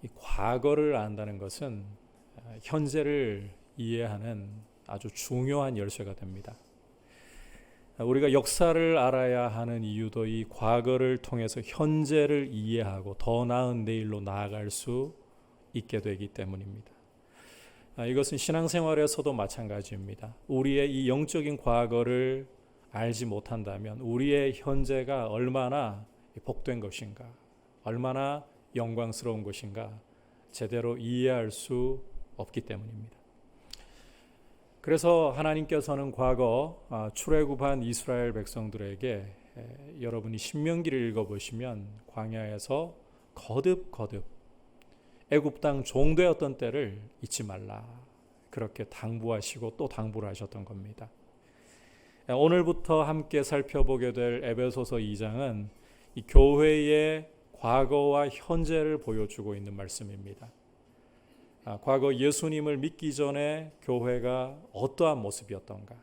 이 과거를 안다는 것은 현재를 이해하는 아주 중요한 열쇠가 됩니다. 우리가 역사를 알아야 하는 이유도 이 과거를 통해서 현재를 이해하고 더 나은 내일로 나아갈 수 있게 되기 때문입니다. 이것은 신앙생활에서도 마찬가지입니다. 우리의 이 영적인 과거를 알지 못한다면 우리의 현재가 얼마나 복된 것인가, 얼마나 영광스러운 것인가 제대로 이해할 수 없기 때문입니다. 그래서 하나님께서는 과거 출애굽한 이스라엘 백성들에게 여러분이 신명기를 읽어보시면 광야에서 거듭 애굽 땅 종되었던 때를 잊지 말라 그렇게 당부하시고 또 당부를 하셨던 겁니다. 오늘부터 함께 살펴보게 될 에베소서 2장은 이 교회의 과거와 현재를 보여주고 있는 말씀입니다. 과거 예수님을 믿기 전에 교회가 어떠한 모습이었던가,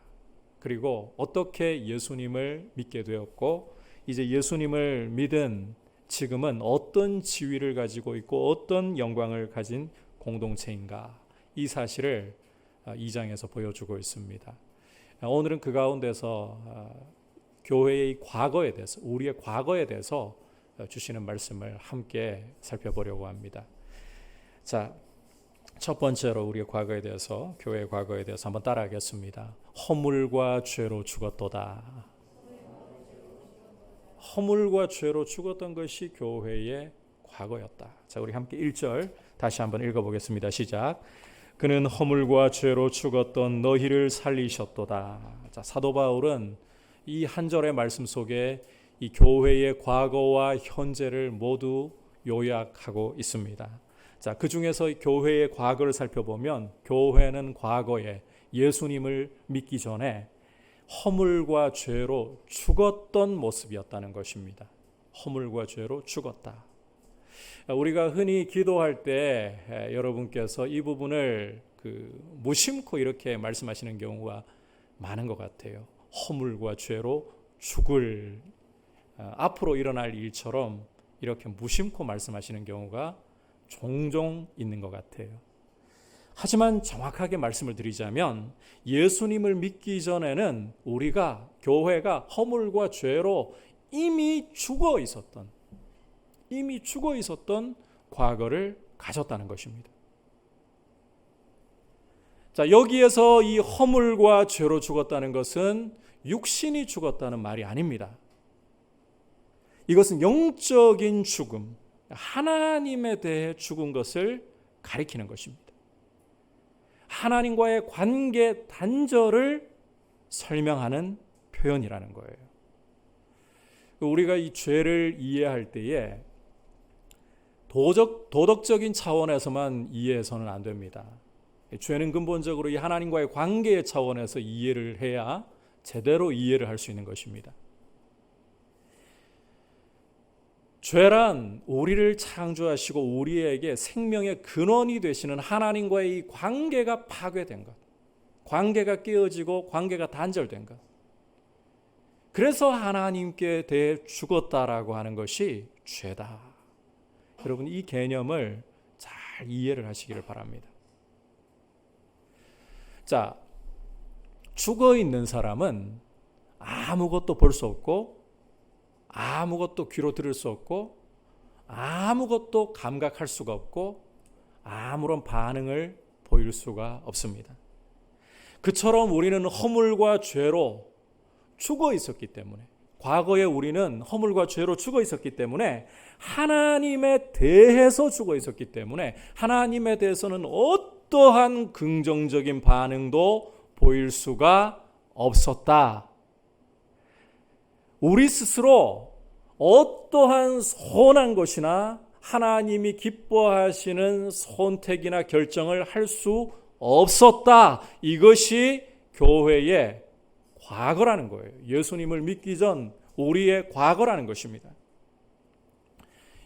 그리고 어떻게 예수님을 믿게 되었고 이제 예수님을 믿은 지금은 어떤 지위를 가지고 있고 어떤 영광을 가진 공동체인가, 이 사실을 2장에서 보여주고 있습니다. 오늘은 그 가운데서 교회의 과거에 대해서, 우리의 과거에 대해서 주시는 말씀을 함께 살펴보려고 합니다. 자, 첫 번째로 우리의 과거에 대해서, 교회의 과거에 대해서 한번 따라하겠습니다. 허물과 죄로 죽었도다. 허물과 죄로 죽었던 것이 교회의 과거였다. 자, 우리 함께 1절 다시 한번 읽어보겠습니다. 시작. 그는 허물과 죄로 죽었던 너희를 살리셨도다. 자, 사도 바울은 이 한 절의 말씀 속에 이 교회의 과거와 현재를 모두 요약하고 있습니다. 자, 그 중에서 교회의 과거를 살펴보면 교회는 과거에 예수님을 믿기 전에 허물과 죄로 죽었던 모습이었다는 것입니다. 허물과 죄로 죽었다. 우리가 흔히 기도할 때 여러분께서 이 부분을 무심코 이렇게 말씀하시는 경우가 많은 것 같아요. 허물과 죄로 죽을, 앞으로 일어날 일처럼 이렇게 무심코 말씀하시는 경우가 종종 있는 것 같아요. 하지만 정확하게 말씀을 드리자면 예수님을 믿기 전에는 우리가, 교회가 허물과 죄로 이미 죽어 있었던 과거를 가졌다는 것입니다. 자, 여기에서 이 허물과 죄로 죽었다는 것은 육신이 죽었다는 말이 아닙니다. 이것은 영적인 죽음, 하나님에 대해 죽은 것을 가리키는 것입니다. 하나님과의 관계 단절을 설명하는 표현이라는 거예요. 우리가 이 죄를 이해할 때에 도덕적인 차원에서만 이해해서는 안 됩니다. 죄는 근본적으로 이 하나님과의 관계의 차원에서 이해를 해야 제대로 이해를 할 수 있는 것입니다. 죄란 우리를 창조하시고 우리에게 생명의 근원이 되시는 하나님과의 이 관계가 파괴된 것, 관계가 깨어지고 관계가 단절된 것, 그래서 하나님께 대해 죽었다라고 하는 것이 죄다. 여러분, 이 개념을 잘 이해를 하시기를 바랍니다. 자, 죽어 있는 사람은 아무것도 볼 수 없고 아무것도 귀로 들을 수 없고 아무것도 감각할 수가 없고 아무런 반응을 보일 수가 없습니다. 그처럼 우리는 허물과 죄로 죽어 있었기 때문에, 과거에 우리는 허물과 죄로 죽어 있었기 때문에, 하나님에 대해서 죽어 있었기 때문에 하나님에 대해서는 어떠한 긍정적인 반응도 보일 수가 없었다. 우리 스스로 어떠한 선한 것이나 하나님이 기뻐하시는 선택이나 결정을 할 수 없었다. 이것이 교회의 과거라는 거예요. 예수님을 믿기 전 우리의 과거라는 것입니다.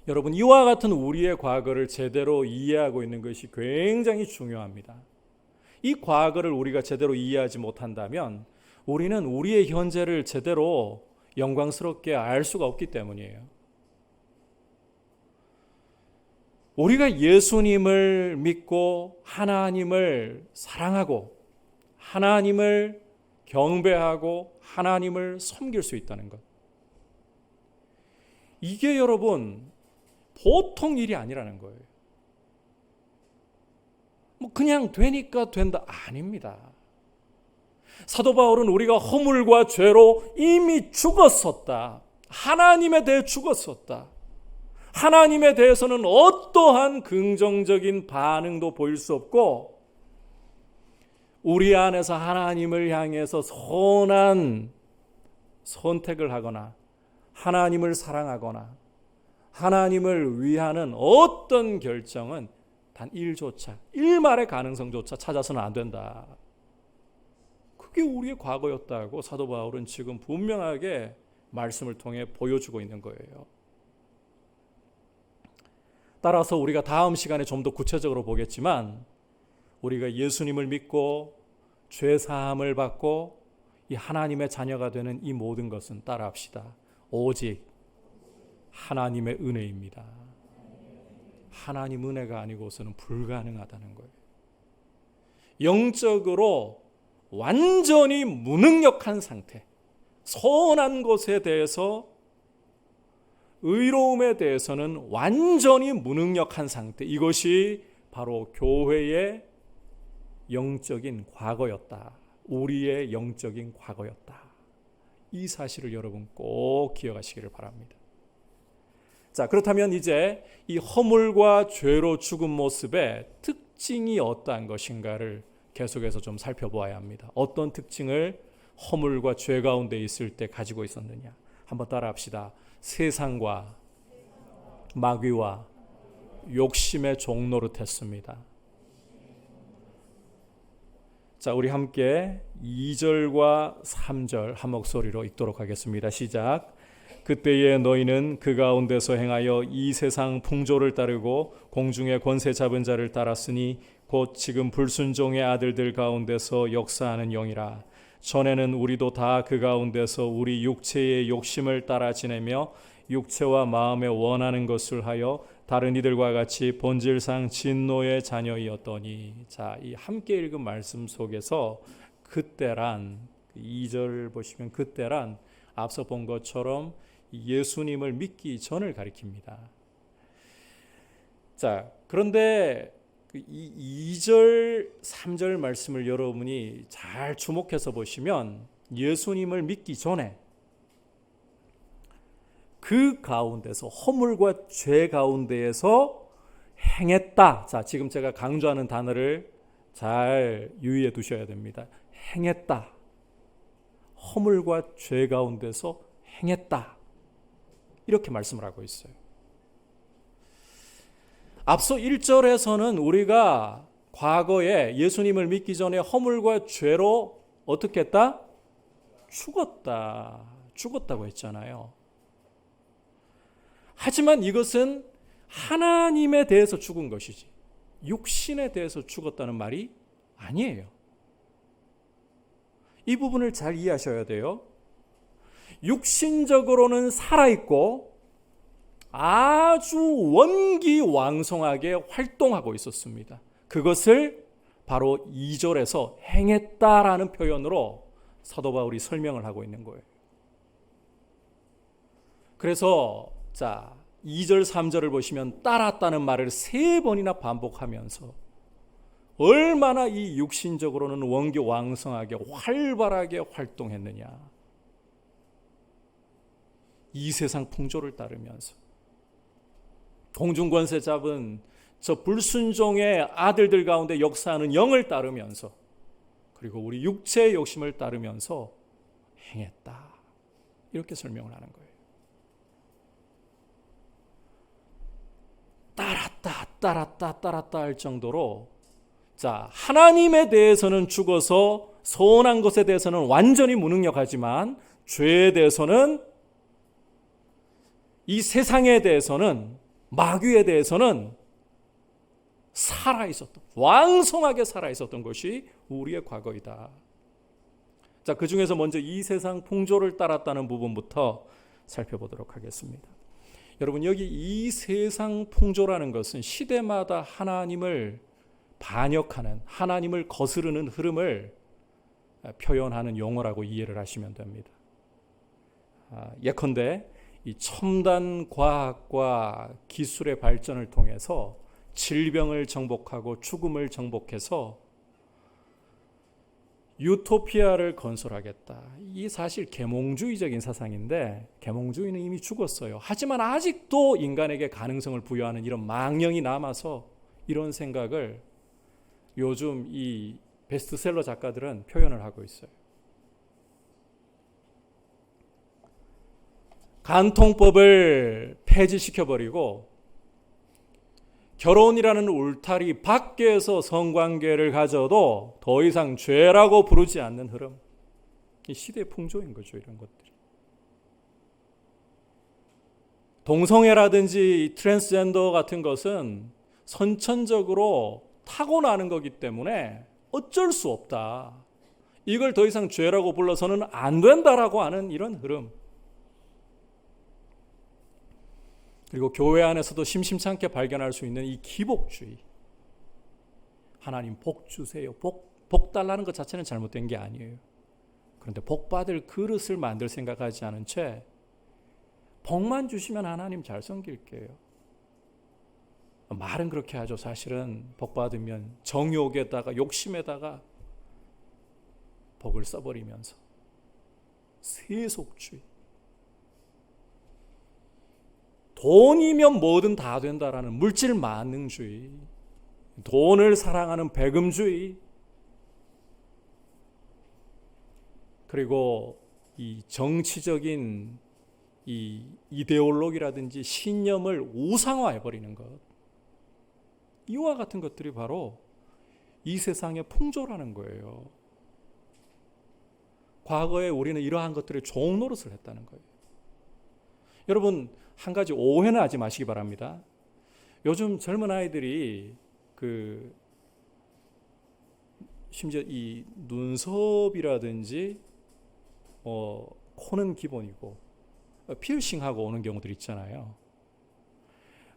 여러분, 이와 같은 우리의 과거를 제대로 이해하고 있는 것이 굉장히 중요합니다. 이 과거를 우리가 제대로 이해하지 못한다면 우리는 우리의 현재를 제대로 영광스럽게 알 수가 없기 때문이에요. 우리가 예수님을 믿고 하나님을 사랑하고 하나님을 경배하고 하나님을 섬길 수 있다는 것. 이게 여러분 보통 일이 아니라는 거예요. 뭐 그냥 되니까 된다 아닙니다. 사도 바울은 우리가 허물과 죄로 이미 죽었었다. 하나님에 대해 죽었었다. 하나님에 대해서는 어떠한 긍정적인 반응도 보일 수 없고 우리 안에서 하나님을 향해서 선한 선택을 하거나 하나님을 사랑하거나 하나님을 위하는 어떤 결정은 단 일말의 가능성조차 찾아서는 안 된다. 그게 우리의 과거였다고 사도 바울은 지금 분명하게 말씀을 통해 보여주고 있는 거예요. 따라서 우리가 다음 시간에 좀 더 구체적으로 보겠지만 우리가 예수님을 믿고 죄 사함을 받고 이 하나님의 자녀가 되는 이 모든 것은 따라합시다. 오직 하나님의 은혜입니다. 하나님 은혜가 아니고서는 불가능하다는 거예요. 영적으로 완전히 무능력한 상태, 선한 것에 대해서 의로움에 대해서는 완전히 무능력한 상태, 이것이 바로 교회의 영적인 과거였다. 우리의 영적인 과거였다. 이 사실을 여러분 꼭 기억하시기를 바랍니다. 자, 그렇다면 이제 이 허물과 죄로 죽은 모습의 특징이 어떠한 것인가를 계속해서 좀 살펴보아야 합니다. 어떤 특징을 허물과 죄 가운데 있을 때 가지고 있었느냐. 한번 따라합시다. 세상과 마귀와 욕심의 종노릇했습니다. 자, 우리 함께 2절과 3절 한 목소리로 읽도록 하겠습니다. 시작. 그때에 너희는 그 가운데서 행하여 이 세상 풍조를 따르고 공중의 권세 잡은 자를 따랐으니 곧 지금 불순종의 아들들 가운데서 역사하는 영이라. 전에는 우리도 다 그 가운데서 우리 육체의 욕심을 따라 지내며 육체와 마음에 원하는 것을 하여 다른 이들과 같이 본질상 진노의 자녀이었더니. 자, 이 함께 읽은 말씀 속에서 그때란 2절 보시면 그때란 앞서 본 것처럼 예수님을 믿기 전을 가리킵니다. 자, 그런데 이 2절, 3절 말씀을 여러분이 잘 주목해서 보시면 예수님을 믿기 전에 그 가운데서 허물과 죄 가운데에서 행했다. 자, 지금 제가 강조하는 단어를 잘 유의해 두셔야 됩니다. 행했다. 허물과 죄 가운데서 행했다. 이렇게 말씀을 하고 있어요. 앞서 1절에서는 우리가 과거에 예수님을 믿기 전에 허물과 죄로 어떻게 했다? 죽었다고 했잖아요. 하지만 이것은 하나님에 대해서 죽은 것이지 육신에 대해서 죽었다는 말이 아니에요. 이 부분을 잘 이해하셔야 돼요. 육신적으로는 살아있고 아주 원기왕성하게 활동하고 있었습니다. 그것을 바로 2절에서 행했다라는 표현으로 사도 바울이 설명을 하고 있는 거예요. 그래서 자, 2절 3절을 보시면 따랐다는 말을 3번이나 반복하면서 얼마나 이 육신적으로는 원기왕성하게 활발하게 활동했느냐. 이 세상 풍조를 따르면서 공중권세 잡은 저 불순종의 아들들 가운데 역사하는 영을 따르면서 그리고 우리 육체의 욕심을 따르면서 행했다. 이렇게 설명을 하는 거예요. 따랐다 할 정도로 자, 하나님에 대해서는 죽어서 선한 것에 대해서는 완전히 무능력하지만 죄에 대해서는 이 세상에 대해서는 마귀에 대해서는 살아있었던 왕성하게 살아있었던 것이 우리의 과거이다. 자, 그 중에서 먼저 이 세상 풍조를 따랐다는 부분부터 살펴보도록 하겠습니다. 여러분, 여기 이 세상 풍조라는 것은 시대마다 하나님을 반역하는, 하나님을 거스르는 흐름을 표현하는 용어라고 이해를 하시면 됩니다. 예컨대 이 첨단 과학과 기술의 발전을 통해서 질병을 정복하고 죽음을 정복해서 유토피아를 건설하겠다. 이 사실 계몽주의적인 사상인데, 계몽주의는 이미 죽었어요. 하지만 아직도 인간에게 가능성을 부여하는 이런 망령이 남아서 이런 생각을 요즘 이 베스트셀러 작가들은 표현을 하고 있어요. 간통법을 폐지시켜버리고 결혼이라는 울타리 밖에서 성관계를 가져도 더 이상 죄라고 부르지 않는 흐름. 이 시대의 풍조인 거죠, 이런 것들이. 동성애라든지 트랜스젠더 같은 것은 선천적으로 타고나는 거기 때문에 어쩔 수 없다. 이걸 더 이상 죄라고 불러서는 안 된다라고 하는 이런 흐름. 그리고 교회 안에서도 심심찮게 발견할 수 있는 이 기복주의. 하나님 복 주세요. 복 달라는 것 자체는 잘못된 게 아니에요. 그런데 복 받을 그릇을 만들 생각하지 않은 채 복만 주시면 하나님 잘 섬길게요. 말은 그렇게 하죠. 사실은 복 받으면 정욕에다가 욕심에다가 복을 써버리면서 세속주의. 돈이면 뭐든 다 된다라는 물질 만능주의, 돈을 사랑하는 배금주의, 그리고 이 정치적인 이 이데올로기라든지 신념을 우상화해버리는 것, 이와 같은 것들이 바로 이 세상의 풍조라는 거예요. 과거에 우리는 이러한 것들의 종노릇을 했다는 거예요. 여러분, 한 가지 오해는 하지 마시기 바랍니다. 요즘 젊은 아이들이 심지어 이 눈썹이라든지 코는 기본이고 피어싱하고 오는 경우들 있잖아요.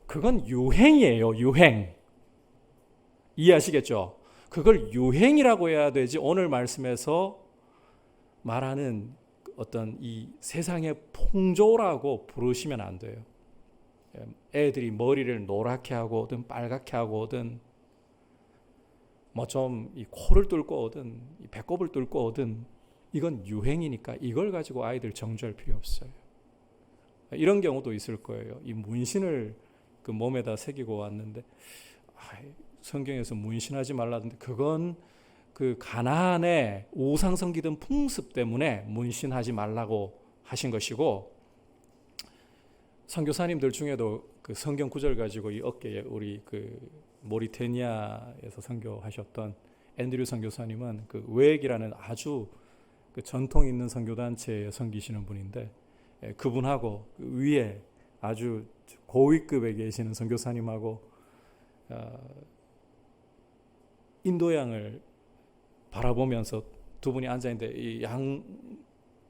그건 유행이에요, 유행. 이해하시겠죠? 그걸 유행이라고 해야 되지, 오늘 말씀에서 말하는 어떤 이 세상의 풍조라고 부르시면 안 돼요. 애들이 머리를 노랗게 하고 오든 빨갛게 하고 오든 뭐 좀 이 코를 뚫고 오든 이 배꼽을 뚫고 오든 이건 유행이니까 이걸 가지고 아이들 정죄할 필요 없어요. 이런 경우도 있을 거예요. 이 문신을 그 몸에다 새기고 왔는데 성경에서 문신하지 말라던데, 그건 그 가나안의 우상 섬기던 풍습 때문에 문신하지 말라고 하신 것이고, 선교사님들 중에도 그 성경 구절 가지고 이 어깨에 우리 그 모리테니아에서 선교하셨던 앤드류 선교사님은 그 웨액이라는 아주 그 전통 있는 선교단체에 섬기시는 분인데, 그분하고 그 위에 아주 고위급에 계시는 선교사님하고 인도양을 바라보면서 두 분이 앉아있는데 이 양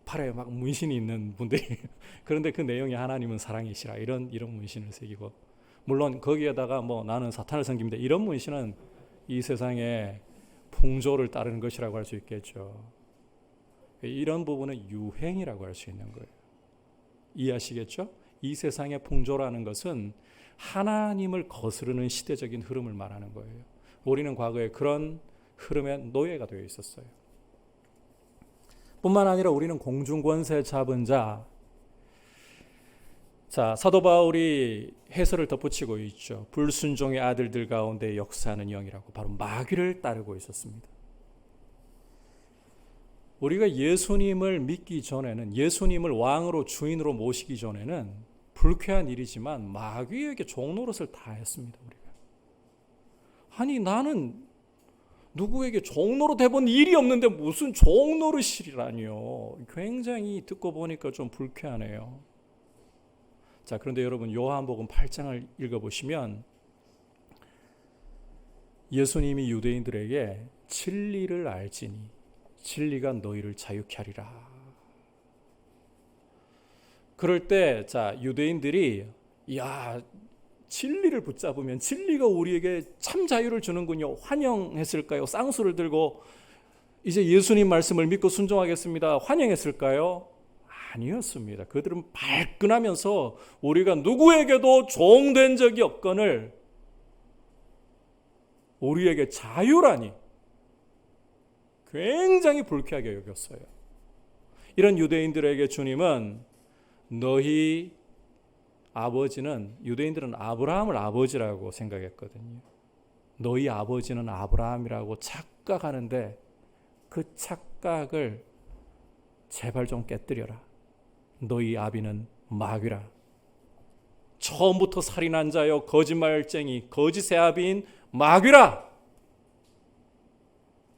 팔에 막 문신이 있는 분들이 그런데 그 내용이 하나님은 사랑이시라 이런 문신을 새기고, 물론 거기에다가 뭐 나는 사탄을 섬깁니다 이런 문신은 이 세상의 풍조를 따르는 것이라고 할 수 있겠죠. 이런 부분은 유행이라고 할 수 있는 거예요. 이해하시겠죠? 이 세상의 풍조라는 것은 하나님을 거스르는 시대적인 흐름을 말하는 거예요. 우리는 과거에 그런 흐름에 노예가 되어 있었어요. 뿐만 아니라 우리는 공중권세 잡은 자. 자, 사도 바울이 해설을 덧붙이고 있죠. 불순종의 아들들 가운데 역사하는 영이라고, 바로 마귀를 따르고 있었습니다. 우리가 예수님을 믿기 전에는, 예수님을 왕으로 주인으로 모시기 전에는 불쾌한 일이지만 마귀에게 종노릇을 다 했습니다. 우리가. 아니, 나는 누구에게 종노릇 해본 일이 없는데 무슨 종노릇이라니요. 굉장히 듣고 보니까 좀 불쾌하네요. 자, 그런데 여러분, 요한복음 8장을 읽어보시면 예수님이 유대인들에게 진리를 알지니 진리가 너희를 자유케 하리라. 그럴 때 자, 유대인들이 야, 진리를 붙잡으면 진리가 우리에게 참 자유를 주는군요. 환영했을까요? 쌍수를 들고 이제 예수님 말씀을 믿고 순종하겠습니다. 환영했을까요? 아니었습니다. 그들은 발끈하면서 우리가 누구에게도 종된 적이 없거늘 우리에게 자유라니 굉장히 불쾌하게 여겼어요. 이런 유대인들에게 주님은 너희 아버지는, 유대인들은 아브라함을 아버지라고 생각했거든요. 너희 아버지는 아브라함이라고 착각하는데 그 착각을 제발 좀 깨뜨려라. 너희 아비는 마귀라. 처음부터 살인한 자여 거짓말쟁이 거짓의 아비인 마귀라.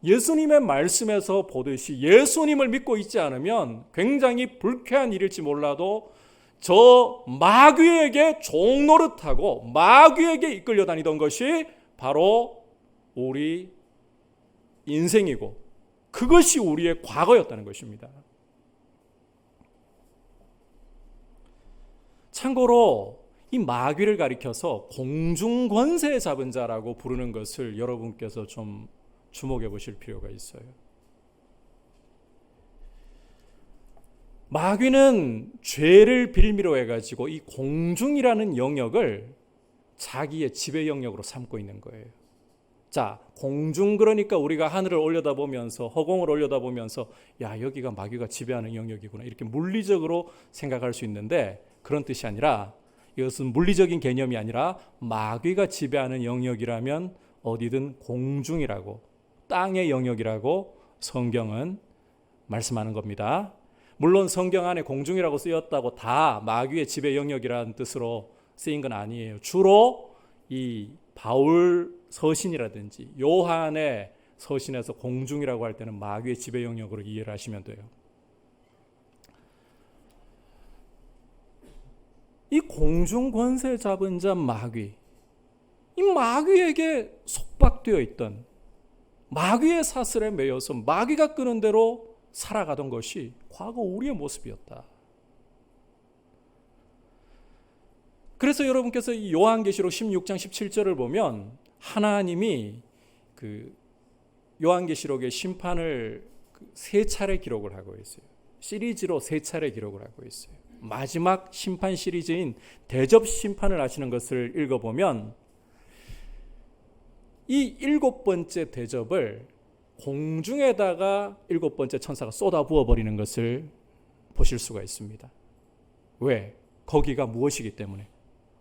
예수님의 말씀에서 보듯이 예수님을 믿고 있지 않으면 굉장히 불쾌한 일일지 몰라도 저 마귀에게 종노릇하고 마귀에게 이끌려 다니던 것이 바로 우리 인생이고 그것이 우리의 과거였다는 것입니다. 참고로 이 마귀를 가리켜서 공중권세 잡은 자라고 부르는 것을 여러분께서 좀 주목해 보실 필요가 있어요. 마귀는 죄를 빌미로 해가지고 이 공중이라는 영역을 자기의 지배 영역으로 삼고 있는 거예요. 자, 공중 그러니까 우리가 하늘을 올려다보면서 허공을 올려다보면서 야, 여기가 마귀가 지배하는 영역이구나 이렇게 물리적으로 생각할 수 있는데 그런 뜻이 아니라 이것은 물리적인 개념이 아니라 마귀가 지배하는 영역이라면 어디든 공중이라고 땅의 영역이라고 성경은 말씀하는 겁니다. 물론 성경 안에 공중이라고 쓰였다고 다 마귀의 지배 영역이라는 뜻으로 쓰인 건 아니에요. 주로 이 바울 서신이라든지 요한의 서신에서 공중이라고 할 때는 마귀의 지배 영역으로 이해를 하시면 돼요. 이 공중 권세 잡은 자 마귀, 이 마귀에게 속박되어 있던 마귀의 사슬에 매여서 마귀가 끄는 대로 살아가던 것이 과거 우리의 모습이었다. 그래서 여러분께서 이 요한계시록 16장 17절을 보면 하나님이 그 요한계시록의 심판을 세 차례 기록을 하고 있어요. 시리즈로 세 차례 기록을 하고 있어요. 마지막 심판 시리즈인 대접 심판을 하시는 것을 읽어보면 이 7번째 대접을 공중에다가 7번째 천사가 쏟아부어 버리는 것을 보실 수가 있습니다. 왜? 거기가 무엇이기 때문에?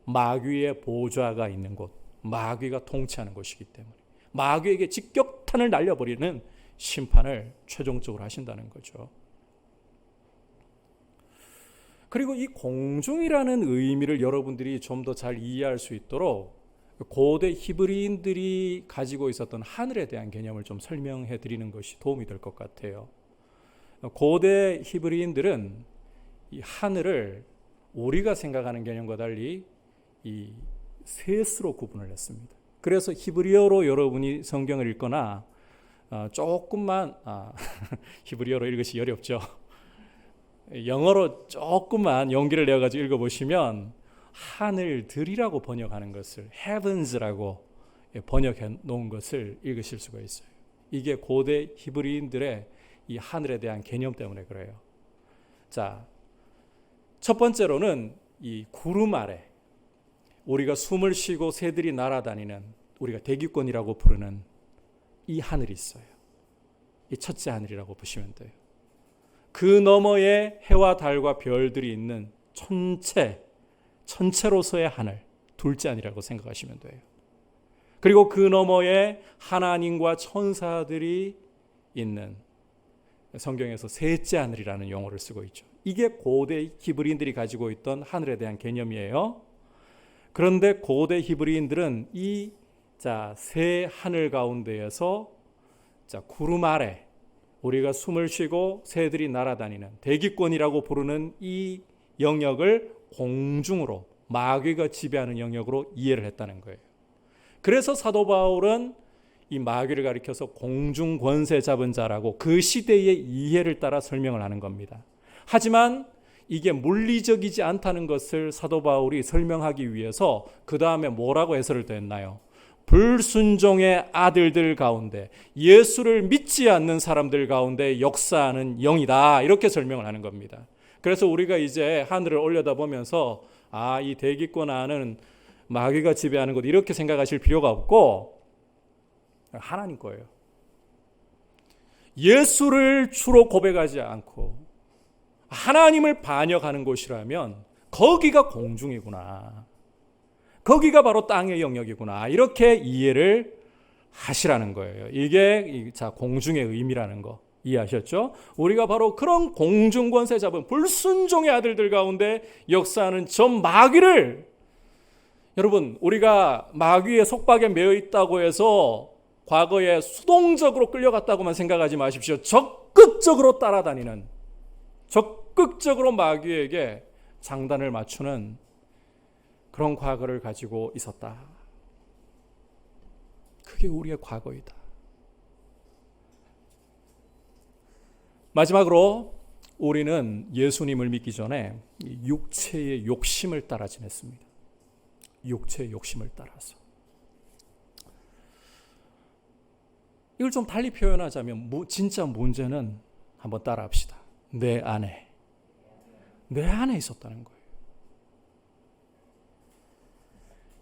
마귀의 보좌가 있는 곳, 마귀가 통치하는 곳이기 때문에 마귀에게 직격탄을 날려버리는 심판을 최종적으로 하신다는 거죠. 그리고 이 공중이라는 의미를 여러분들이 좀 더 잘 이해할 수 있도록 고대 히브리인들이 가지고 있었던 하늘에 대한 개념을 좀 설명해 드리는 것이 도움이 될 것 같아요. 고대 히브리인들은 이 하늘을 우리가 생각하는 개념과 달리 이 셋으로 구분을 했습니다. 그래서 히브리어로 여러분이 성경을 읽거나 조금만 히브리어로 읽으시 어렵죠. 영어로 조금만 용기를 내어가지고 읽어보시면 하늘들이라고 번역하는 것을 heavens라고 번역해 놓은 것을 읽으실 수가 있어요. 이게 고대 히브리인들의 이 하늘에 대한 개념 때문에 그래요. 자, 첫 번째로는 이 구름 아래 우리가 숨을 쉬고 새들이 날아다니는 우리가 대기권이라고 부르는 이 하늘이 있어요. 이 첫째 하늘이라고 보시면 돼요. 그 너머에 해와 달과 별들이 있는 천체로서의 하늘, 둘째 하늘이라고 생각하시면 돼요. 그리고 그 너머에 하나님과 천사들이 있는 성경에서 셋째 하늘이라는 용어를 쓰고 있죠. 이게 고대 히브리인들이 가지고 있던 하늘에 대한 개념이에요. 그런데 고대 히브리인들은 이 세 하늘 가운데에서 구름 아래 우리가 숨을 쉬고 새들이 날아다니는 대기권이라고 부르는 이 영역을 공중으로 마귀가 지배하는 영역으로 이해를 했다는 거예요. 그래서 사도 바울은 이 마귀를 가리켜서 공중 권세 잡은 자라고 그 시대의 이해를 따라 설명을 하는 겁니다. 하지만 이게 물리적이지 않다는 것을 사도 바울이 설명하기 위해서 그 다음에 뭐라고 해설을 했나요? 불순종의 아들들 가운데, 예수를 믿지 않는 사람들 가운데 역사하는 영이다, 이렇게 설명을 하는 겁니다. 그래서 우리가 이제 하늘을 올려다보면서 이 대기권 안은 마귀가 지배하는 것, 이렇게 생각하실 필요가 없고 하나님 거예요. 예수를 주로 고백하지 않고 하나님을 반역하는 곳이라면 거기가 공중이구나, 거기가 바로 땅의 영역이구나, 이렇게 이해를 하시라는 거예요. 이게 공중의 의미라는 거 이해하셨죠? 우리가 바로 그런 공중 권세 잡은 불순종의 아들들 가운데 역사하는 저 마귀를, 여러분, 우리가 마귀의 속박에 매여 있다고 해서 과거에 수동적으로 끌려갔다고만 생각하지 마십시오. 적극적으로 따라다니는, 적극적으로 마귀에게 장단을 맞추는 그런 과거를 가지고 있었다. 그게 우리의 과거이다. 마지막으로 우리는 예수님을 믿기 전에 육체의 욕심을 따라 지냈습니다. 육체의 욕심을 따라서. 이걸 좀 달리 표현하자면 진짜 문제는 한번 따라합시다. 내 안에 있었다는 거예요.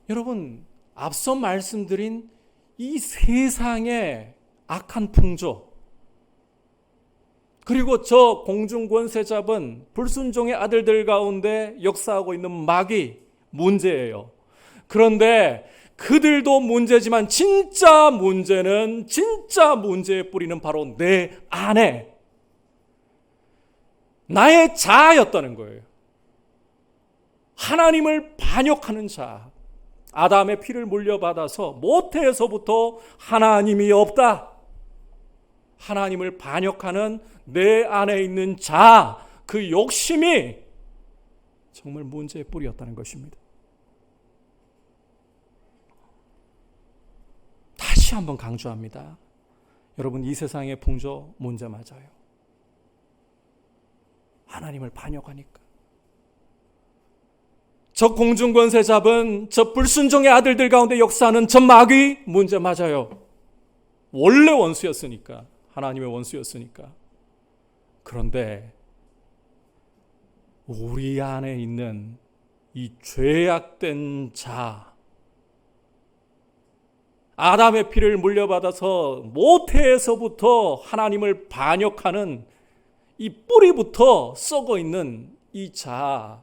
여러분, 앞서 말씀드린 이 세상의 악한 풍조, 그리고 저 공중 권세 잡은 불순종의 아들들 가운데 역사하고 있는 마귀 문제예요. 그런데 그들도 문제지만 진짜 문제는, 진짜 문제의 뿌리는 바로 내 안에, 나의 자아였다는 거예요. 하나님을 반역하는 자, 아담의 피를 물려받아서 모태에서부터 하나님이 없다, 하나님을 반역하는 내 안에 있는 자아, 그 욕심이 정말 문제의 뿌리였다는 것입니다. 다시 한번 강조합니다. 여러분, 이 세상의 풍조 문제 맞아요. 하나님을 반역하니까. 저 공중권세 잡은 저 불순종의 아들들 가운데 역사하는 저 마귀 문제 맞아요. 원래 원수였으니까, 하나님의 원수였으니까. 그런데 우리 안에 있는 이 죄악된 자, 아담의 피를 물려받아서 모태에서부터 하나님을 반역하는 이 뿌리부터 썩어 있는 이 자,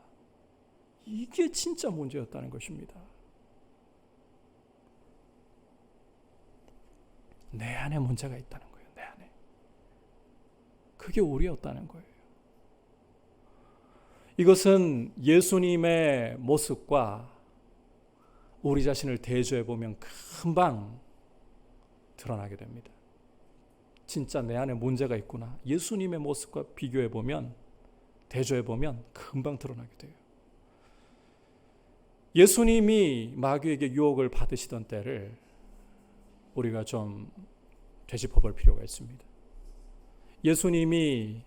이게 진짜 문제였다는 것입니다. 내 안에 문제가 있다는 거예요. 내 안에. 그게 우리였다는 거예요. 이것은 예수님의 모습과 우리 자신을 대조해 보면 금방 드러나게 됩니다. 진짜 내 안에 문제가 있구나. 예수님의 모습과 비교해 보면, 대조해 보면 금방 드러나게 돼요. 예수님이 마귀에게 유혹을 받으시던 때를 우리가 좀 되짚어 볼 필요가 있습니다. 예수님이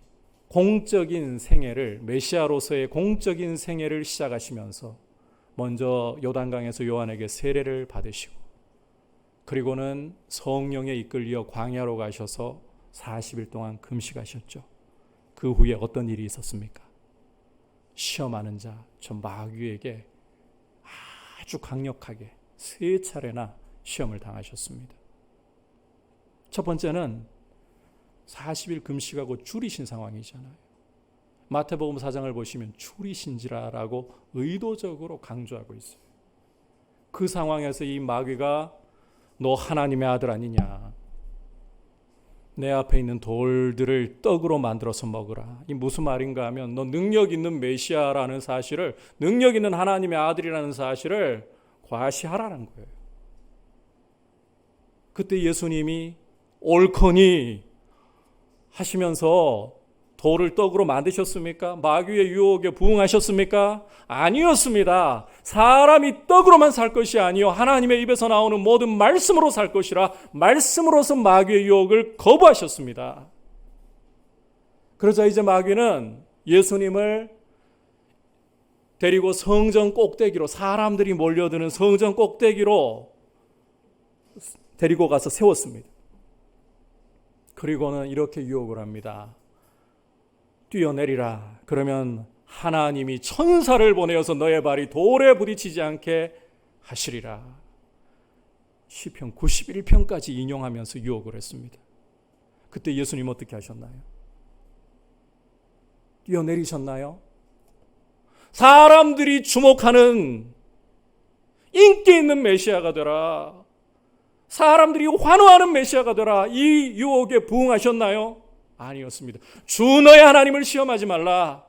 공적인 생애를, 메시아로서의 공적인 생애를 시작하시면서 먼저 요단강에서 요한에게 세례를 받으시고, 그리고는 성령에 이끌려 광야로 가셔서 40일 동안 금식하셨죠. 그 후에 어떤 일이 있었습니까? 시험하는 자, 저 마귀에게 아주 강력하게 3차례나 시험을 당하셨습니다. 첫 번째는 40일 금식하고 줄이신 상황이잖아요. 마태복음 4장을 보시면 줄이신지라라고 의도적으로 강조하고 있어요. 그 상황에서 이 마귀가 너 하나님의 아들 아니냐, 내 앞에 있는 돌들을 떡으로 만들어서 먹으라. 이 무슨 말인가 하면 너 능력 있는 메시아라는 사실을, 능력 있는 하나님의 아들이라는 사실을 과시하라는 거예요. 그때 예수님이 옳거니 하시면서 돌을 떡으로 만드셨습니까? 마귀의 유혹에 부응하셨습니까? 아니었습니다. 사람이 떡으로만 살 것이 아니요 하나님의 입에서 나오는 모든 말씀으로 살 것이라 말씀으로서 마귀의 유혹을 거부하셨습니다. 그러자 이제 마귀는 예수님을 데리고 성전 꼭대기로, 사람들이 몰려드는 성전 꼭대기로 데리고 가서 세웠습니다. 그리고는 이렇게 유혹을 합니다. 뛰어내리라. 그러면 하나님이 천사를 보내어서 너의 발이 돌에 부딪히지 않게 하시리라. 시편 91편까지 인용하면서 유혹을 했습니다. 그때 예수님 어떻게 하셨나요? 뛰어내리셨나요? 사람들이 주목하는 인기 있는 메시아가 되라, 사람들이 환호하는 메시아가 되라, 이 유혹에 부응하셨나요? 아니었습니다. 주 너의 하나님을 시험하지 말라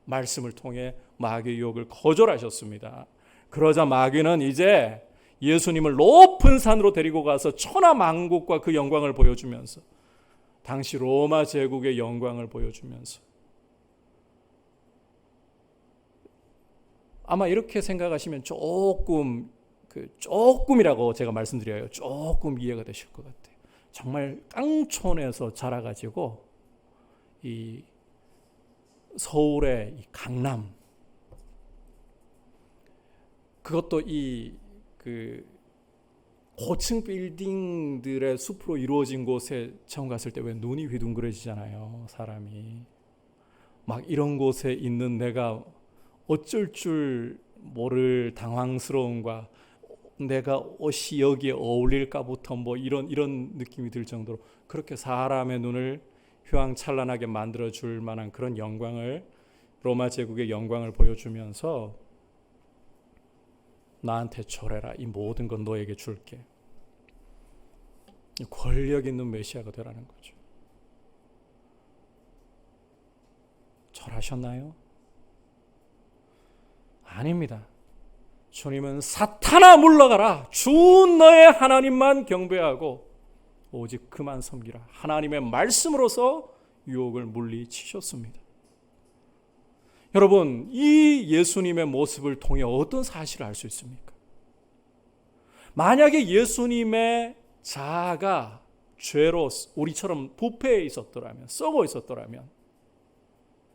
말씀을 통해 마귀의 유혹을 거절하셨습니다. 그러자 마귀는 이제 예수님을 높은 산으로 데리고 가서 천하만국과 그 영광을 보여주면서, 당시 로마 제국의 영광을 보여주면서, 아마 이렇게 생각하시면 조금이라고 제가 말씀드려요. 조금 이해가 되실 것 같아요. 정말 깡촌에서 자라가지고 이 서울의 이 강남, 그것도 그 고층 빌딩들의 숲으로 이루어진 곳에 처음 갔을 때 왜 눈이 휘둥그레지잖아요. 사람이 막 이런 곳에 있는 내가 어쩔 줄 모를 당황스러움과 내가 옷이 여기에 어울릴까부터 뭐 이런 느낌이 들 정도로 그렇게 사람의 눈을 휘황찬란하게 만들어줄 만한 그런 영광을, 로마 제국의 영광을 보여주면서 나한테 절해라, 이 모든 건 너에게 줄게. 권력 있는 메시아가 되라는 거죠. 절하셨나요? 아닙니다. 주님은 사탄아 물러가라, 주 너의 하나님만 경배하고 오직 그만 섬기라, 하나님의 말씀으로서 유혹을 물리치셨습니다. 여러분, 이 예수님의 모습을 통해 어떤 사실을 알 수 있습니까? 만약에 예수님의 자아가 죄로 우리처럼 부패해 있었더라면, 썩어 있었더라면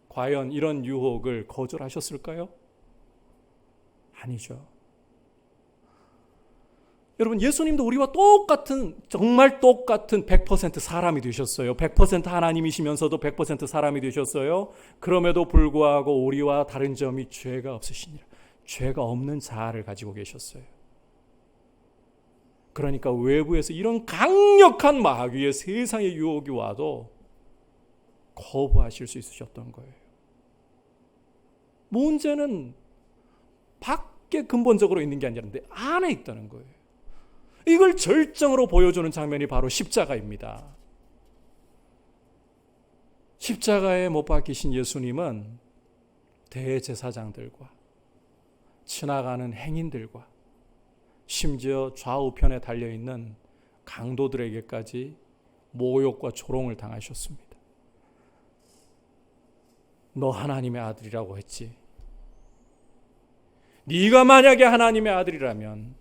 과연 이런 유혹을 거절하셨을까요? 아니죠. 여러분, 예수님도 우리와 똑같은, 정말 똑같은 100% 사람이 되셨어요. 100% 하나님이시면서도 100% 사람이 되셨어요. 그럼에도 불구하고 우리와 다른 점이 죄가 없으시니라. 죄가 없는 자아를 가지고 계셨어요. 그러니까 외부에서 이런 강력한 마귀의 세상의 유혹이 와도 거부하실 수 있으셨던 거예요. 문제는 밖에 근본적으로 있는 게 아니라 안에 있다는 거예요. 이걸 절정으로 보여주는 장면이 바로 십자가입니다. 십자가에 못 박히신 예수님은 대제사장들과 지나가는 행인들과 심지어 좌우편에 달려있는 강도들에게까지 모욕과 조롱을 당하셨습니다. 너 하나님의 아들이라고 했지. 네가 만약에 하나님의 아들이라면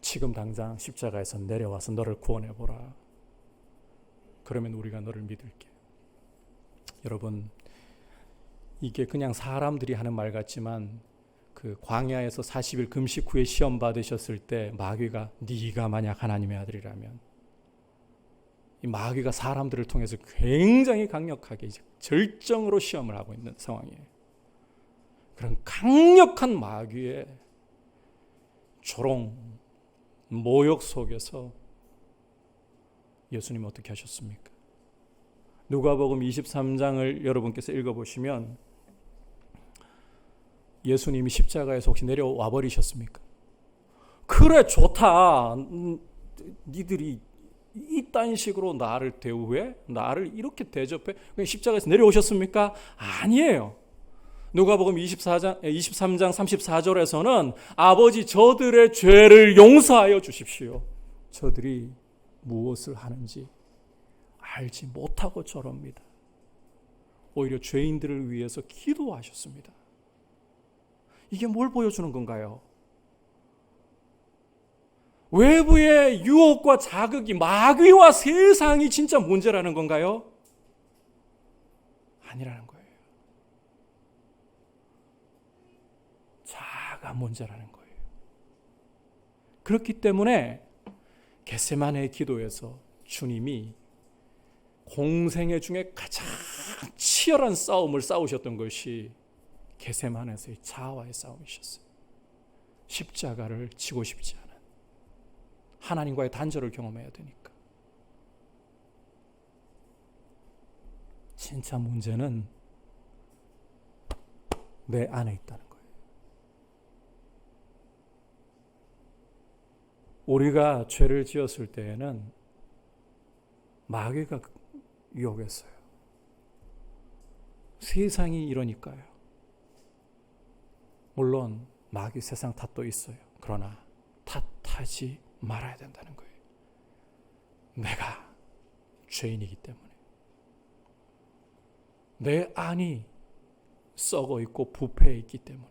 지금 당장 십자가에서 내려와서 너를 구원해보라. 그러면 우리가 너를 믿을게. 여러분, 이게 그냥 사람들이 하는 말 같지만 그 광야에서 40일 금식 후에 시험 받으셨을 때 마귀가 네가 만약 하나님의 아들이라면, 이 마귀가 사람들을 통해서 굉장히 강력하게 이제 절정으로 시험을 하고 있는 상황이에요. 그런 강력한 마귀의 조롱, 모욕 속에서 예수님 어떻게 하셨습니까? 누가복음 23장을 여러분께서 읽어보시면 예수님이 십자가에서 혹시 내려와 버리셨습니까? 그래, 좋다. 니들이 이딴 식으로 나를 대우해? 나를 이렇게 대접해? 그냥 십자가에서 내려오셨습니까? 아니에요. 누가복음 23장 34절에서는 아버지, 저들의 죄를 용서하여 주십시오. 저들이 무엇을 하는지 알지 못하고 저럽니다. 오히려 죄인들을 위해서 기도하셨습니다. 이게 뭘 보여주는 건가요? 외부의 유혹과 자극이, 마귀와 세상이 진짜 문제라는 건가요? 아니라는 거예요. 내가 문제라는 거예요. 그렇기 때문에 겟세마네 기도에서 주님이 공생애 중에 가장 치열한 싸움을 싸우셨던 것이 겟세마네에서의 자아와의 싸움이셨어요. 십자가를 지고 싶지 않은, 하나님과의 단절을 경험해야 되니까. 진짜 문제는 내 안에 있다는 거예요. 우리가 죄를 지었을 때에는 마귀가 유혹했어요. 세상이 이러니까요. 물론 마귀 세상 탓도 있어요. 그러나 탓하지 말아야 된다는 거예요. 내가 죄인이기 때문에, 내 안이 썩어 있고 부패해 있기 때문에,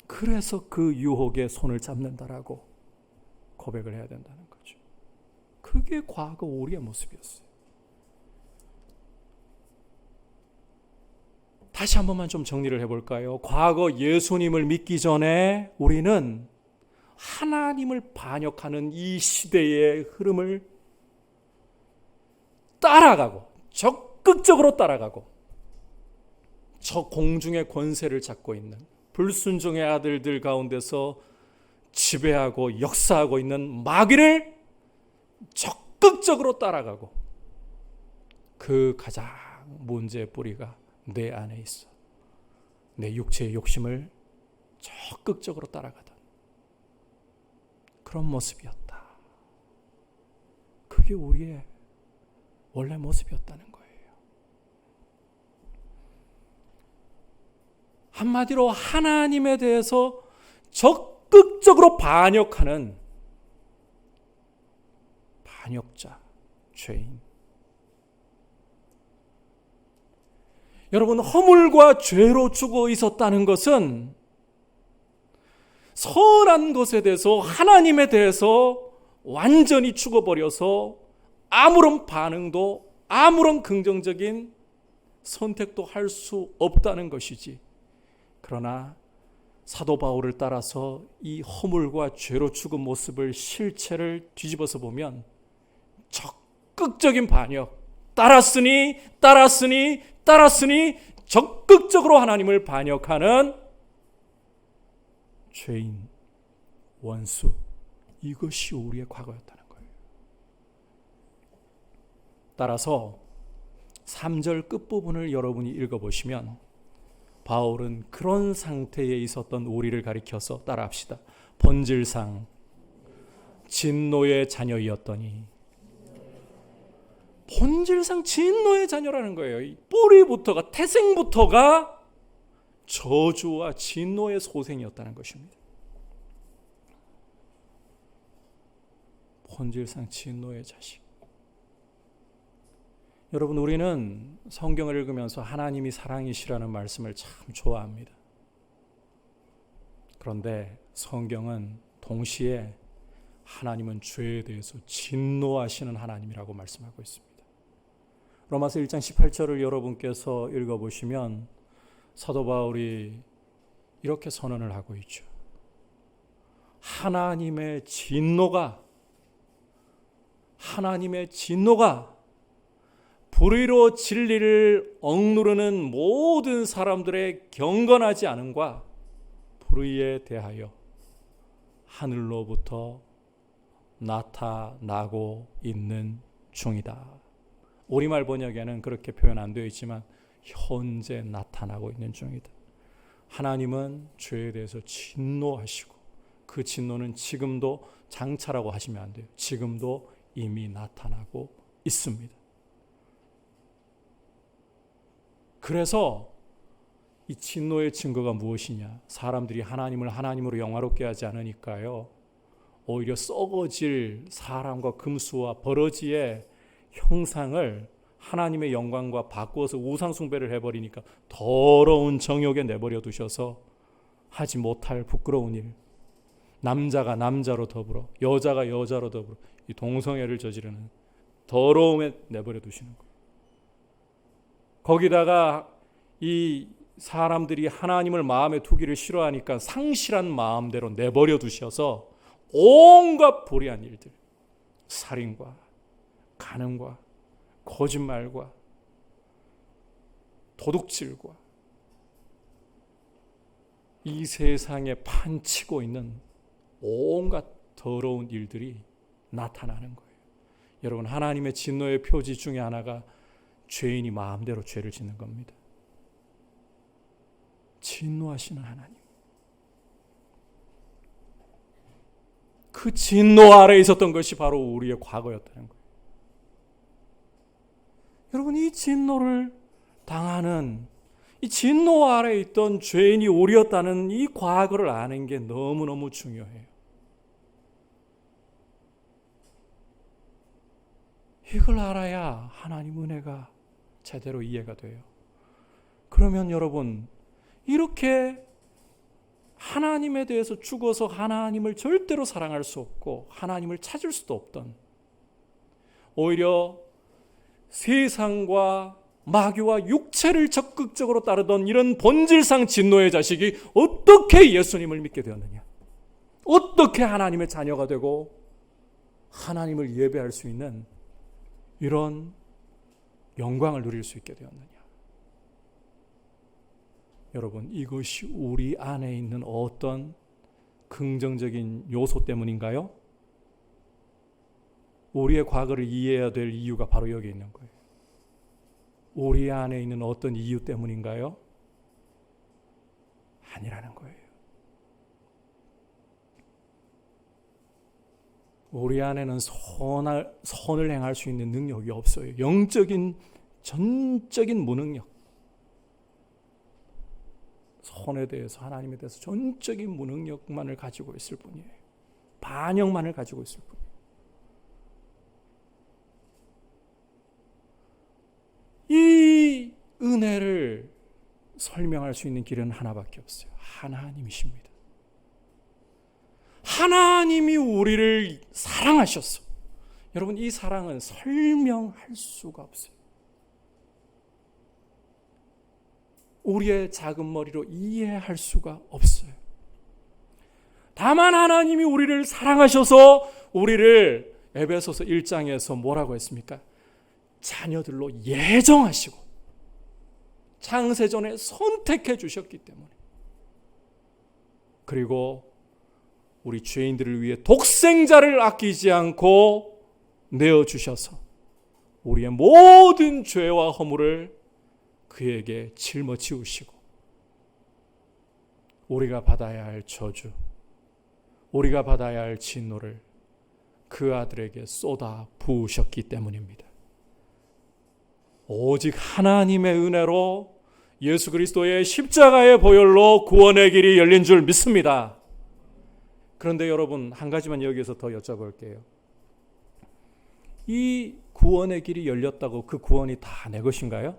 그래서 그 유혹에 손을 잡는다라고 고백을 해야 된다는 거죠. 그게 과거 우리의 모습이었어요. 다시 한 번만 좀 정리를 해볼까요? 과거 예수님을 믿기 전에 우리는 하나님을 반역하는 이 시대의 흐름을 따라가고, 적극적으로 따라가고, 저 공중의 권세를 잡고 있는 불순종의 아들들 가운데서 지배하고 역사하고 있는 마귀를 적극적으로 따라가고, 그 가장 문제의 뿌리가 내 안에 있어. 내 육체의 욕심을 적극적으로 따라가던 그런 모습이었다. 그게 우리의 원래 모습이었다는 거예요. 한마디로 하나님에 대해서 적극적으로 반역하는 반역자, 죄인. 여러분, 허물과 죄로 죽어 있었다는 것은 선한 것에 대해서, 하나님에 대해서 완전히 죽어버려서 아무런 반응도, 아무런 긍정적인 선택도 할 수 없다는 것이지. 그러나 사도 바울을 따라서 이 허물과 죄로 죽은 모습을, 실체를 뒤집어서 보면 적극적인 반역, 따랐으니 적극적으로 하나님을 반역하는 죄인, 원수, 이것이 우리의 과거였다는 거예요. 따라서 3절 끝부분을 여러분이 읽어보시면 바울은 그런 상태에 있었던 우리를 가리켜서 따라합시다. 본질상 진노의 자녀이었더니, 본질상 진노의 자녀라는 거예요. 뿌리부터가, 태생부터가 저주와 진노의 소생이었다는 것입니다. 본질상 진노의 자식. 여러분, 우리는 성경을 읽으면서 하나님이 사랑이시라는 말씀을 참 좋아합니다. 그런데 성경은 동시에 하나님은 죄에 대해서 진노하시는 하나님이라고 말씀하고 있습니다. 로마서 1장 18절을 여러분께서 읽어보시면 사도 바울이 이렇게 선언을 하고 있죠. 하나님의 진노가 불의로 진리를 억누르는 모든 사람들의 경건하지 않음과 불의에 대하여 하늘로부터 나타나고 있는 중이다. 우리말 번역에는 그렇게 표현 안 되어 있지만 현재 나타나고 있는 중이다. 하나님은 죄에 대해서 진노하시고, 그 진노는 지금도, 장차라고 하시면 안 돼요. 지금도 이미 나타나고 있습니다. 그래서 이 진노의 증거가 무엇이냐? 사람들이 하나님을 하나님으로 영화롭게 하지 않으니까요, 오히려 썩어질 사람과 금수와 버러지의 형상을 하나님의 영광과 바꾸어서 우상 숭배를 해버리니까 더러운 정욕에 내버려 두셔서 하지 못할 부끄러운 일, 남자가 남자로 더불어, 여자가 여자로 더불어 이 동성애를 저지르는 더러움에 내버려 두시는 거예요. 거기다가 이 사람들이 하나님을 마음에 두기를 싫어하니까 상실한 마음대로 내버려 두셔서 온갖 불의한 일들, 살인과 간음과 거짓말과 도둑질과 이 세상에 판치고 있는 온갖 더러운 일들이 나타나는 거예요. 여러분, 하나님의 진노의 표지 중에 하나가 죄인이 마음대로 죄를 짓는 겁니다. 진노하시는 하나님, 그 진노 아래에 있었던 것이 바로 우리의 과거였다는 거예요. 여러분, 이 진노를 당하는, 이 진노 아래에 있던 죄인이 우리였다는 이 과거를 아는 게 너무너무 중요해요. 이걸 알아야 하나님 은혜가 제대로 이해가 돼요. 그러면 여러분, 이렇게 하나님에 대해서 죽어서 하나님을 절대로 사랑할 수 없고 하나님을 찾을 수도 없던, 오히려 세상과 마귀와 육체를 적극적으로 따르던 이런 본질상 진노의 자식이 어떻게 예수님을 믿게 되었느냐? 어떻게 하나님의 자녀가 되고 하나님을 예배할 수 있는 이런 영광을 누릴 수 있게 되었느냐? 여러분, 이것이 우리 안에 있는 어떤 긍정적인 요소 때문인가요? 우리의 과거를 이해해야 될 이유가 바로 여기 있는 거예요. 우리 안에 있는 어떤 이유 때문인가요? 아니라는 거예요. 우리 안에는 선을 행할 수 있는 능력이 없어요. 영적인, 전적인 무능력. 선에 대해서, 하나님에 대해서 전적인 무능력만을 가지고 있을 뿐이에요. 반역만을 가지고 있을 뿐이에요. 이 은혜를 설명할 수 있는 길은 하나밖에 없어요. 하나님이십니다. 하나님이 우리를 사랑하셨어. 여러분, 이 사랑은 설명할 수가 없어요. 우리의 작은 머리로 이해할 수가 없어요. 다만 하나님이 우리를 사랑하셔서 우리를 에베소서 1장에서 뭐라고 했습니까? 자녀들로 예정하시고 창세전에 선택해 주셨기 때문에, 그리고 우리 죄인들을 위해 독생자를 아끼지 않고 내어주셔서 우리의 모든 죄와 허물을 그에게 짊어지우시고 우리가 받아야 할 저주, 우리가 받아야 할 진노를 그 아들에게 쏟아 부으셨기 때문입니다. 오직 하나님의 은혜로 예수 그리스도의 십자가의 보혈로 구원의 길이 열린 줄 믿습니다. 그런데 여러분, 한 가지만 여기에서 더 여쭤볼게요. 이 구원의 길이 열렸다고 그 구원이 다 내 것인가요?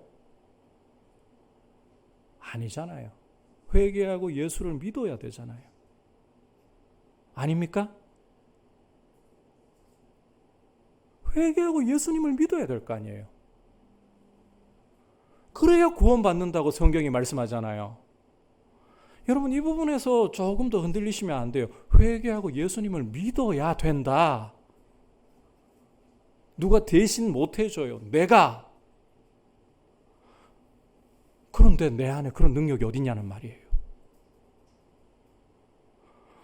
아니잖아요. 회개하고 예수를 믿어야 되잖아요. 아닙니까? 회개하고 예수님을 믿어야 될 거 아니에요. 그래야 구원받는다고 성경이 말씀하잖아요. 여러분, 이 부분에서 조금 더 흔들리시면 안 돼요. 회개하고 예수님을 믿어야 된다. 누가 대신 못 해줘요. 내가. 그런데 내 안에 그런 능력이 어딨냐는 말이에요.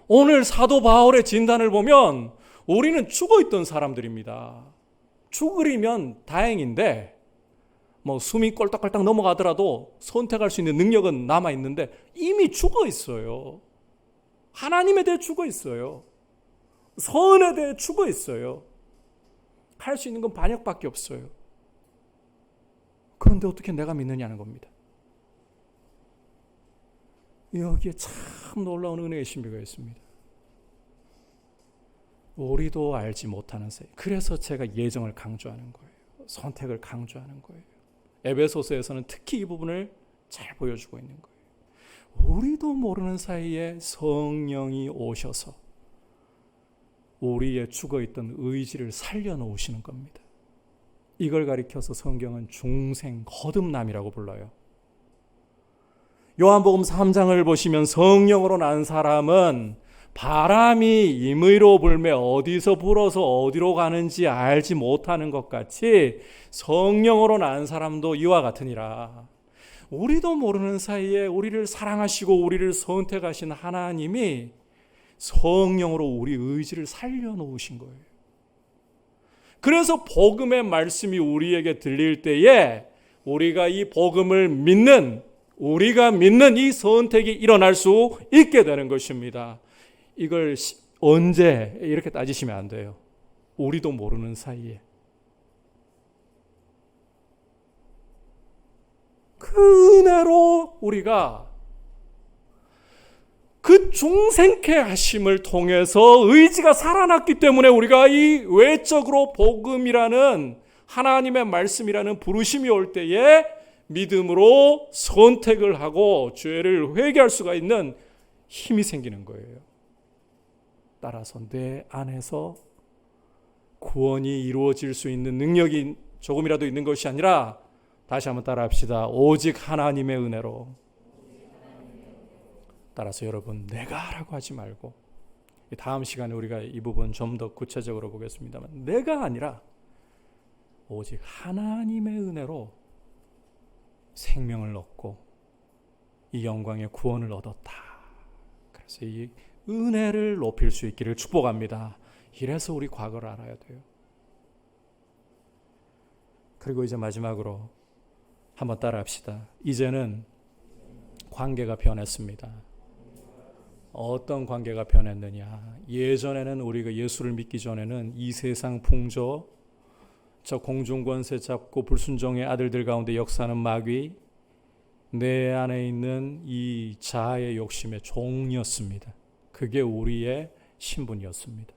오늘 사도 바울의 진단을 보면 우리는 죽어있던 사람들입니다. 죽으리면 다행인데 숨이 꼴딱꼴딱 넘어가더라도 선택할 수 있는 능력은 남아있는데 이미 죽어있어요. 하나님에 대해 죽어있어요. 선에 대해 죽어있어요. 할 수 있는 건 반역밖에 없어요. 그런데 어떻게 내가 믿느냐는 겁니다. 여기에 참 놀라운 은혜의 신비가 있습니다. 우리도 알지 못하는 사이. 그래서 제가 예정을 강조하는 거예요. 선택을 강조하는 거예요. 에베소서에서는 특히 이 부분을 잘 보여주고 있는 거예요. 우리도 모르는 사이에 성령이 오셔서 우리의 죽어있던 의지를 살려놓으시는 겁니다. 이걸 가리켜서 성경은 중생 거듭남이라고 불러요. 요한복음 3장을 보시면 성령으로 난 사람은 바람이 임의로 불매 어디서 불어서 어디로 가는지 알지 못하는 것 같이 성령으로 난 사람도 이와 같으니라. 우리도 모르는 사이에 우리를 사랑하시고 우리를 선택하신 하나님이 성령으로 우리 의지를 살려놓으신 거예요. 그래서 복음의 말씀이 우리에게 들릴 때에 우리가 이 복음을 믿는, 우리가 믿는 이 선택이 일어날 수 있게 되는 것입니다. 이걸 언제 이렇게 따지시면 안 돼요. 우리도 모르는 사이에. 그 은혜로 우리가 그 중생케 하심을 통해서 의지가 살아났기 때문에 우리가 이 외적으로 복음이라는 하나님의 말씀이라는 부르심이 올 때에 믿음으로 선택을 하고 죄를 회개할 수가 있는 힘이 생기는 거예요. 따라서 내 안에서 구원이 이루어질 수 있는 능력이 조금이라도 있는 것이 아니라, 다시 한번 따라합시다. 오직 하나님의 은혜로. 따라서 여러분, 내가 하라고 하지 말고, 다음 시간에 우리가 이 부분 좀 더 구체적으로 보겠습니다만, 내가 아니라 오직 하나님의 은혜로 생명을 얻고 이 영광의 구원을 얻었다. 그래서 이 은혜를 높일 수 있기를 축복합니다. 이래서 우리 과거를 알아야 돼요. 그리고 이제 마지막으로 한번 따라합시다. 이제는 관계가 변했습니다. 어떤 관계가 변했느냐? 예전에는 우리가 예수를 믿기 전에는 이 세상 풍조, 저 공중권세 잡고 불순종의 아들들 가운데 역사하는 마귀, 내 안에 있는 이 자아의 욕심의 종이었습니다. 그게 우리의 신분이었습니다.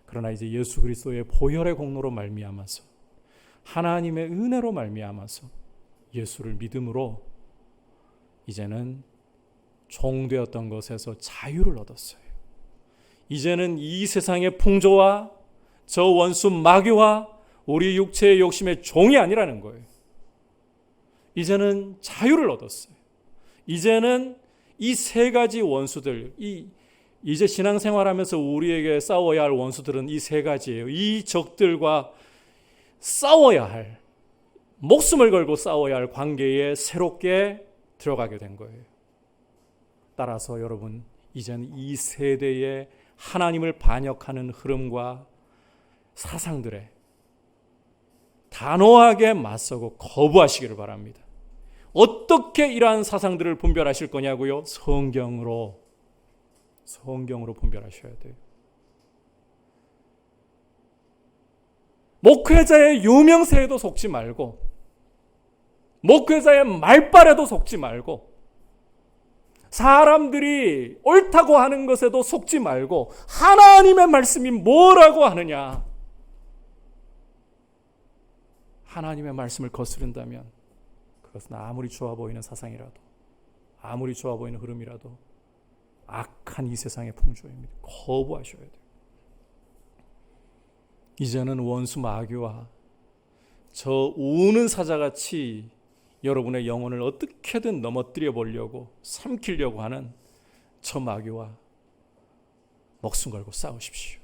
그러나 이제 예수 그리스도의 보혈의 공로로 말미암아서, 하나님의 은혜로 말미암아서 예수를 믿음으로 이제는 종되었던 것에서 자유를 얻었어요. 이제는 이 세상의 풍조와 저 원수 마귀와 우리 육체의 욕심의 종이 아니라는 거예요. 이제는 자유를 얻었어요. 이제는 이 세 가지 원수들, 이제 신앙생활하면서 우리에게 싸워야 할 원수들은 이 세 가지예요. 이 적들과 싸워야 할, 목숨을 걸고 싸워야 할 관계에 새롭게 들어가게 된 거예요. 따라서 여러분, 이제는 이 세대의 하나님을 반역하는 흐름과 사상들에 단호하게 맞서고 거부하시기를 바랍니다. 어떻게 이러한 사상들을 분별하실 거냐고요? 성경으로 분별하셔야 돼요. 목회자의 유명세에도 속지 말고, 목회자의 말발에도 속지 말고, 사람들이 옳다고 하는 것에도 속지 말고, 하나님의 말씀이 뭐라고 하느냐, 하나님의 말씀을 거스른다면 그것은 아무리 좋아 보이는 사상이라도, 아무리 좋아 보이는 흐름이라도 악한 이 세상의 풍조입니다. 거부하셔야 돼요. 이제는 원수 마귀와 저 우는 사자같이 여러분의 영혼을 어떻게든 넘어뜨려 보려고, 삼키려고 하는 저 마귀와 목숨 걸고 싸우십시오.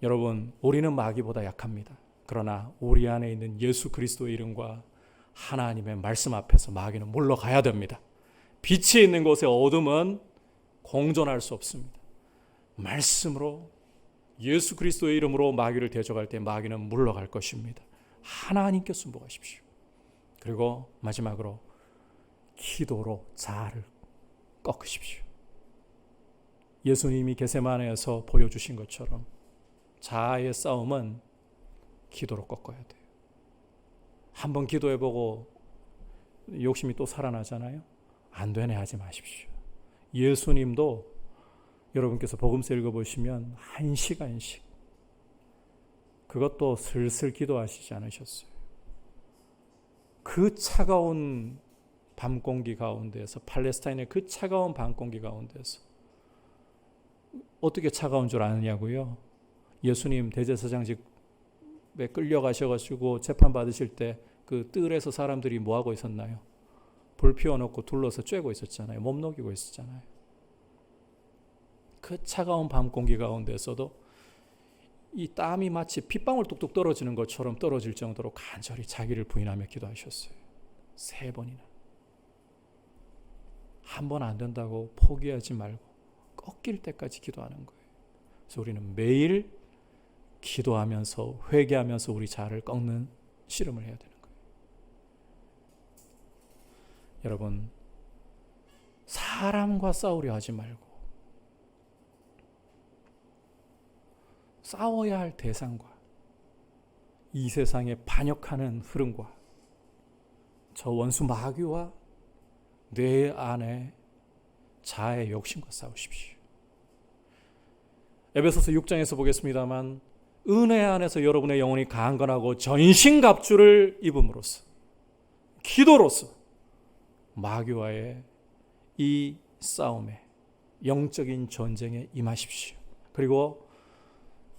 여러분, 우리는 마귀보다 약합니다. 그러나 우리 안에 있는 예수 그리스도의 이름과 하나님의 말씀 앞에서 마귀는 물러가야 됩니다. 빛이 있는 곳에 어둠은 공존할 수 없습니다. 말씀으로, 예수 그리스도의 이름으로 마귀를 대적할 때 마귀는 물러갈 것입니다. 하나님께 순복하십시오. 그리고 마지막으로 기도로 자아를 꺾으십시오. 예수님이 겟세마네에서 보여주신 것처럼 자아의 싸움은 기도로 꺾어야 돼요. 한번 기도해보고 욕심이 또 살아나잖아요. 안 되네 하지 마십시오. 예수님도 여러분께서 복음서 읽어보시면 1시간씩 그것도 슬슬 기도하시지 않으셨어요. 그 차가운 밤 공기 가운데서, 팔레스타인의 그 차가운 밤 공기 가운데서 어떻게 차가운 줄 아느냐고요? 예수님 대제사장직에 끌려가셔가지고 재판받으실 때 그 뜰에서 사람들이 뭐하고 있었나요? 불 피워놓고 둘러서 쬐고 있었잖아요. 몸 녹이고 있었잖아요. 그 차가운 밤 공기 가운데서도 이 땀이 마치 핏방울 뚝뚝 떨어지는 것처럼 떨어질 정도로 간절히 자기를 부인하며 기도하셨어요. 3번이나. 한 번 안 된다고 포기하지 말고 꺾일 때까지 기도하는 거예요. 그래서 우리는 매일 기도하면서 회개하면서 우리 자아를 꺾는 씨름을 해야 되는 거예요. 여러분, 사람과 싸우려 하지 말고 싸워야 할 대상과 이 세상에 반역하는 흐름과 저 원수 마귀와 뇌 안에 자아의 욕심과 싸우십시오. 에베소서 6장에서 보겠습니다만 은혜 안에서 여러분의 영혼이 강건하고 전신갑주를 입음으로써 기도로써 마귀와의 이 싸움에 영적인 전쟁에 임하십시오. 그리고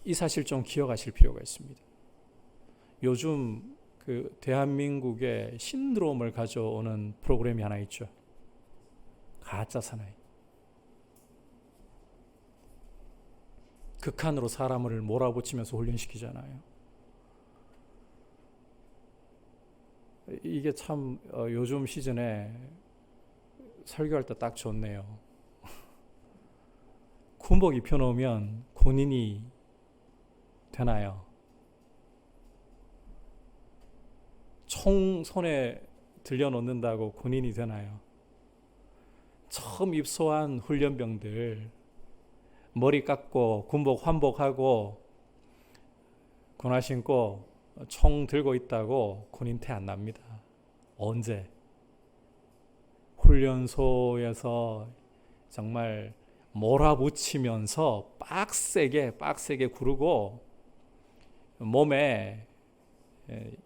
이 사실 좀 기억하실 필요가 있습니다. 요즘 그 대한민국에 신드롬을 가져오는 프로그램이 하나 있죠. 가짜 사나이. 극한으로 사람을 몰아붙이면서 훈련시키잖아요. 이게 참 요즘 시즌에 설교할 때 딱 좋네요. 군복 입혀놓으면 군인이 되나요? 총 손에 들려놓는다고 군인이 되나요? 처음 입소한 훈련병들 머리 깎고 군복 환복하고 군화 신고 총 들고 있다고 군인 태 안 납니다. 언제? 훈련소에서 정말 몰아붙이면서 빡세게 구르고 몸에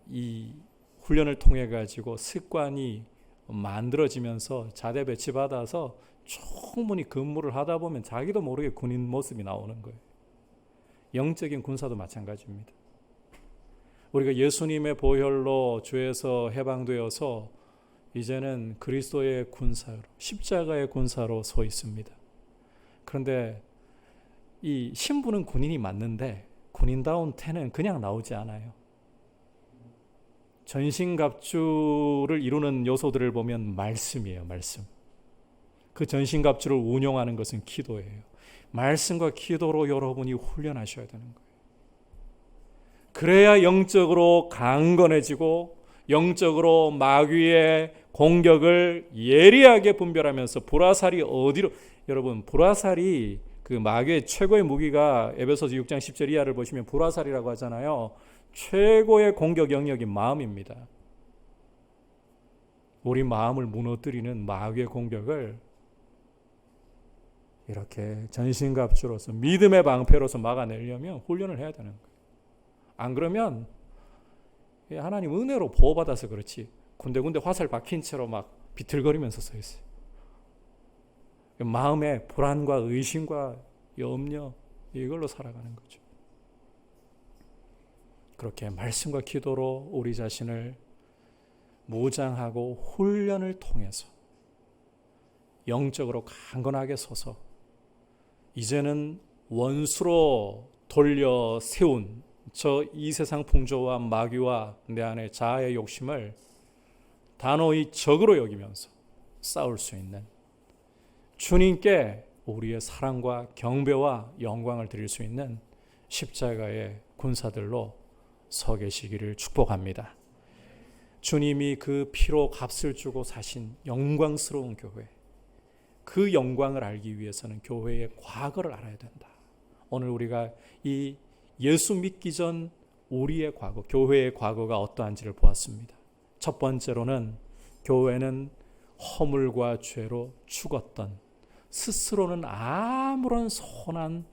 이 훈련을 통해 가지고 습관이 만들어지면서 자대 배치받아서 충분히 근무를 하다 보면 자기도 모르게 군인 모습이 나오는 거예요. 영적인 군사도 마찬가지입니다. 우리가 예수님의 보혈로 죄에서 해방되어서 이제는 그리스도의 군사로, 십자가의 군사로 서 있습니다. 그런데 이 신분은 군인이 맞는데 군인다운 태는 그냥 나오지 않아요. 전신갑주를 이루는 요소들을 보면 말씀이에요. 말씀. 그 전신갑주를 운용하는 것은 기도예요. 말씀과 기도로 여러분이 훈련하셔야 되는 거예요. 그래야 영적으로 강건해지고 영적으로 마귀의 공격을 예리하게 분별하면서 불화살이 어디로, 여러분 불화살이 그 마귀의 최고의 무기가 에베소서 6장 10절 이하를 보시면 불화살이라고 하잖아요. 최고의 공격 영역이 마음입니다. 우리 마음을 무너뜨리는 마귀의 공격을 이렇게 전신갑주로서 믿음의 방패로서 막아내려면 훈련을 해야 되는 거예요. 안 그러면 하나님 은혜로 보호받아서 그렇지 군데군데 화살 박힌 채로 막 비틀거리면서 서 있어요. 마음의 불안과 의심과 염려 이걸로 살아가는 거죠. 그렇게 말씀과 기도로 우리 자신을 무장하고 훈련을 통해서 영적으로 강건하게 서서 이제는 원수로 돌려 세운 저 이 세상 풍조와 마귀와 내 안의 자아의 욕심을 단호히 적으로 여기면서 싸울 수 있는 주님께 우리의 사랑과 경배와 영광을 드릴 수 있는 십자가의 군사들로 서 계시기를 축복합니다. 주님이 그 피로 값을 주고 사신 영광스러운 교회, 그 영광을 알기 위해서는 교회의 과거를 알아야 된다. 오늘 우리가 이 예수 믿기 전 우리의 과거, 교회의 과거가 어떠한지를 보았습니다. 첫 번째로는 교회는 허물과 죄로 죽었던, 스스로는 아무런 선한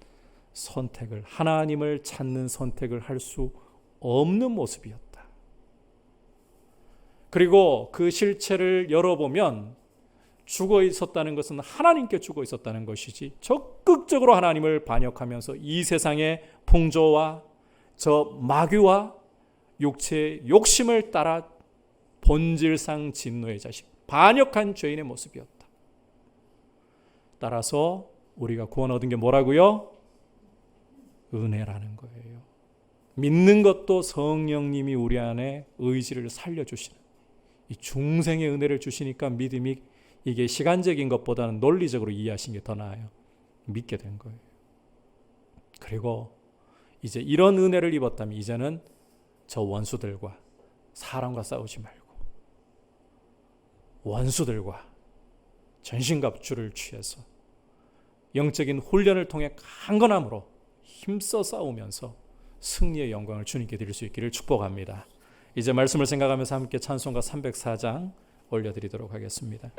선택을, 하나님을 찾는 선택을 할 수 없는 모습이었다. 그리고 그 실체를 열어보면 죽어 있었다는 것은 하나님께 죽어 있었다는 것이지 적극적으로 하나님을 반역하면서 이 세상의 풍조와 저 마귀와 육체의 욕심을 따라 본질상 진노의 자식, 반역한 죄인의 모습이었다. 따라서 우리가 구원 얻은 게 뭐라고요? 은혜라는 거예요. 믿는 것도 성령님이 우리 안에 의지를 살려주시는 이 중생의 은혜를 주시니까 믿음이 이게 시간적인 것보다는 논리적으로 이해하신 게 더 나아요. 믿게 된 거예요. 그리고 이제 이런 은혜를 입었다면 이제는 저 원수들과 사람과 싸우지 말고 원수들과 전신갑주를 취해서 영적인 훈련을 통해 강건함으로 힘써 싸우면서 승리의 영광을 주님께 드릴 수 있기를 축복합니다. 이제 말씀을 생각하면서 함께 찬송가 304장 올려드리도록 하겠습니다.